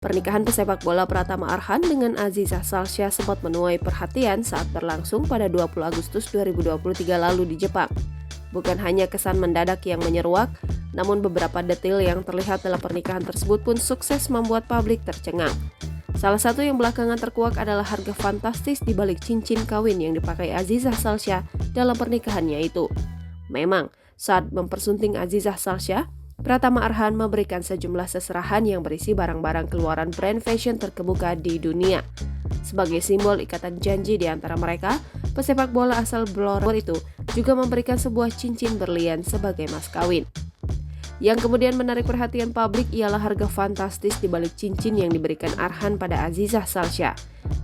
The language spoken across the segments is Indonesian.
Pernikahan pesepak bola Pratama Arhan dengan Aziza Salsya sempat menuai perhatian saat berlangsung pada 20 Agustus 2023 lalu di Jepang. Bukan hanya kesan mendadak yang menyeruak, namun beberapa detail yang terlihat dalam pernikahan tersebut pun sukses membuat publik tercengang. Salah satu yang belakangan terkuak adalah harga fantastis di balik cincin kawin yang dipakai Aziza Salsya dalam pernikahannya itu. Memang, saat mempersunting Aziza Salsya, Pratama Arhan memberikan sejumlah seserahan yang berisi barang-barang keluaran brand fashion terkemuka di dunia. Sebagai simbol ikatan janji di antara mereka, pesepak bola asal Blora itu juga memberikan sebuah cincin berlian sebagai mas kawin. Yang kemudian menarik perhatian publik ialah harga fantastis di balik cincin yang diberikan Arhan pada Aziza Salsya.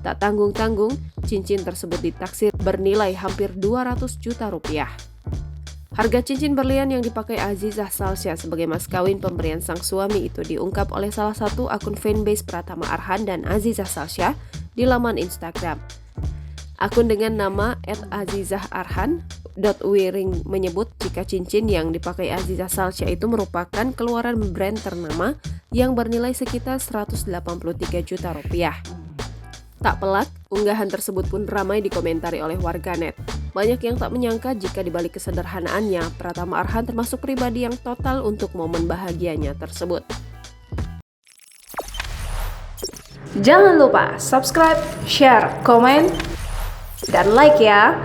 Tak tanggung-tanggung, cincin tersebut ditaksir bernilai hampir 200 juta rupiah. Harga cincin berlian yang dipakai Aziza Salsya sebagai mas kawin pemberian sang suami itu diungkap oleh salah satu akun fanbase Pratama Arhan dan Aziza Salsya di laman Instagram. Akun dengan nama @azizaharhan.wiring menyebut jika cincin yang dipakai Aziza Salsya itu merupakan keluaran brand ternama yang bernilai sekitar 183 juta rupiah. Tak pelak, unggahan tersebut pun ramai dikomentari oleh warganet. Banyak yang tak menyangka jika dibalik kesederhanaannya, Pratama Arhan termasuk pribadi yang total untuk momen bahagianya tersebut. Jangan lupa subscribe, share, komen, dan like ya!